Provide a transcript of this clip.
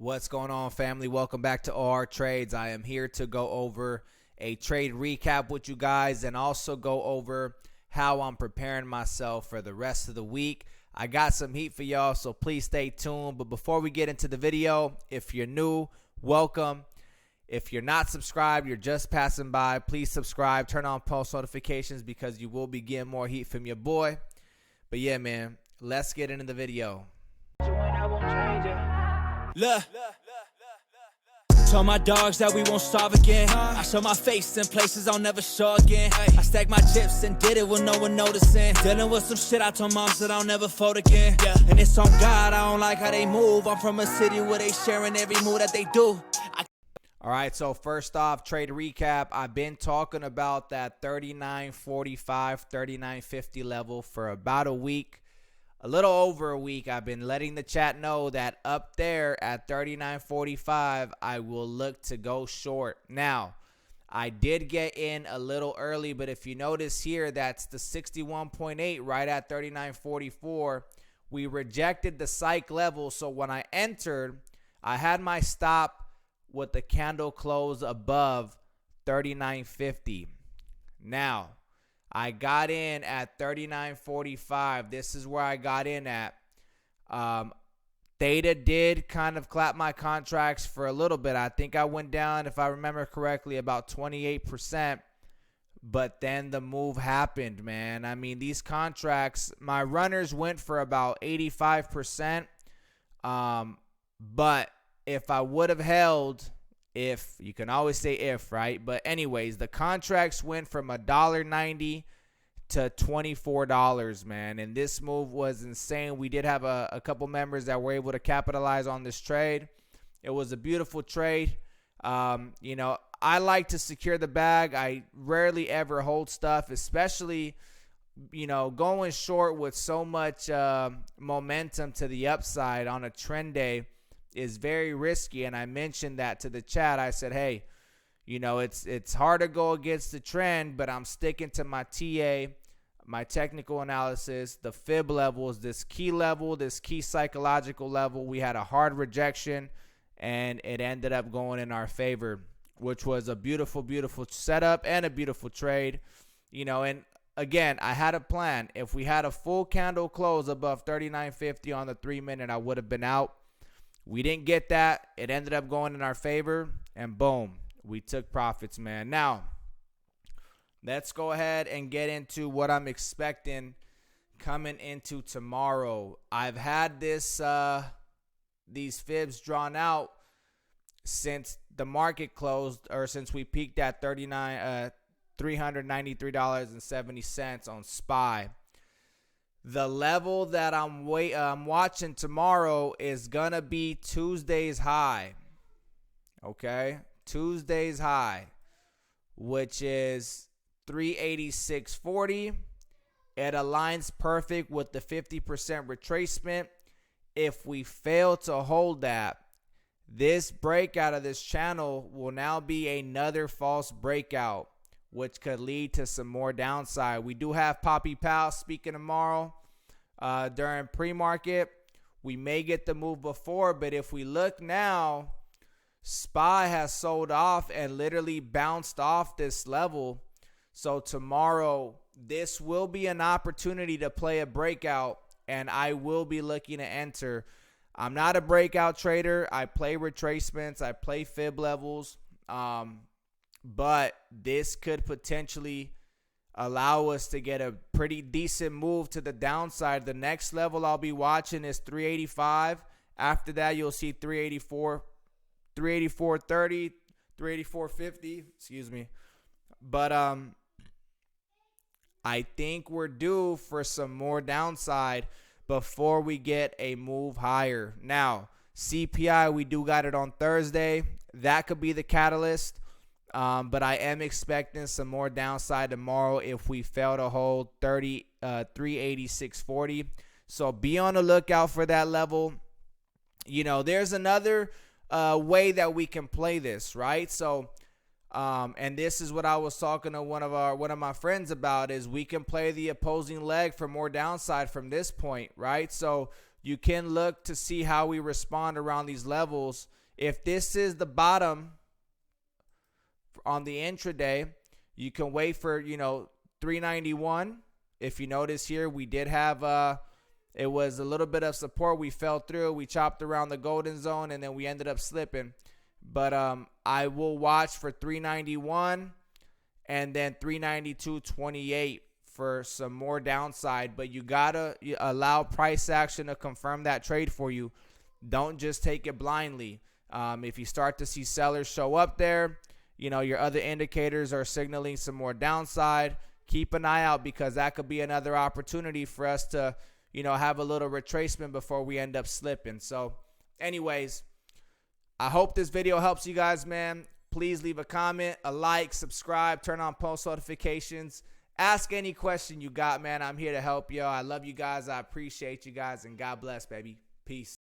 What's going on, family? Welcome back to OR Trades. I am here to go over a trade recap with you guys and also go over how I'm preparing myself for the rest of the week. I got some heat for y'all, so please stay tuned. But before we get into the video, if you're new, welcome. If you're not subscribed, you're just passing by, please subscribe, turn on post notifications because you will be getting more heat from your boy. But yeah, man, let's get into the video. Look, told my dogs that we won't starve again. I show my face in places I'll never show again. I stacked my chips and did it with no one noticing. Dealing with some shit I told moms that I'll never fold again. And it's on God, I don't like how they move. I'm from a city where they sharing every move that they do. All right, so first off, trade recap. I've been talking about that 39.45, 39.50 level for about a week. A little over a week. I've been letting the chat know that up there at 39.45, I will look to go short. Now, I did get in a little early, but if you notice here, that's the 61.8 right at 39.44. We rejected the psych level, so when I entered, I had my stop with the candle close above 39.50. Now, I got in at 39.45. This is where I got in at. Theta did kind of clap my contracts for a little bit. I think I went down, if I remember correctly, about 28%. But then the move happened, man. I mean, these contracts, my runners went for about 85%. But if I would have held, if you can always say if, right? But anyways, the contracts went from $1.90 to $24, man. And this move was insane. We did have a couple members that were able to capitalize on this trade. It was a beautiful trade. You know, I like to secure the bag. I rarely ever hold stuff, especially, you know, going short with so much momentum to the upside on a trend day is very risky. And I mentioned that to the chat. I said, hey, you know, it's hard to go against the trend, but I'm sticking to my TA, my technical analysis, the fib levels, this key level, this key psychological level. We had a hard rejection, and it ended up going in our favor, which was a beautiful, beautiful setup and a beautiful trade. You know, and again, I had a plan. If we had a full candle close above 39.50 on the 3-minute, I would have been out. We didn't get that. It ended up going in our favor, and boom, we took profits, man. Now, let's go ahead and get into what I'm expecting coming into tomorrow. I've had this these fibs drawn out since the market closed, or since we peaked at $393.70 on SPY. The level that I'm watching tomorrow is going to be Tuesday's high. Okay? Tuesday's high, which is 386.40. It aligns perfect with the 50% retracement. If we fail to hold that, this breakout of this channel will now be another false breakout, which could lead to some more downside. We do have Poppy Pal speaking tomorrow during pre-market. We may get the move before, but if we look now, SPY has sold off and literally bounced off this level. So tomorrow, this will be an opportunity to play a breakout, and I will be looking to enter. I'm not a breakout trader. I play retracements. I play fib levels. But this could potentially allow us to get a pretty decent move to the downside. The next level I'll be watching is 385. After that, you'll see 384, 384.30, 384.50. Excuse me. But I think we're due for some more downside before we get a move higher. Now, CPI, we do got it on Thursday. That could be the catalyst. But I am expecting some more downside tomorrow if we fail to hold 386.40. So be on the lookout for that level. You know, there's another way that we can play this, right? So, and this is what I was talking to one of my friends about, is we can play the opposing leg for more downside from this point, right? So you can look to see how we respond around these levels. If this is the bottom on the intraday, you can wait for, 391. If you notice here, we did have it was a little bit of support. We fell through. We chopped around the golden zone, and then we ended up slipping. But I will watch for 391 and then 392.28 for some more downside. But you gotta allow price action to confirm that trade for you. Don't just take it blindly. If you start to see sellers show up there, your other indicators are signaling some more downside. Keep an eye out, because that could be another opportunity for us to, have a little retracement before we end up slipping. So anyways, I hope this video helps you guys, man. Please leave a comment, a like, subscribe, turn on post notifications. Ask any question you got, man. I'm here to help you. I love you guys. I appreciate you guys, and God bless, baby. Peace.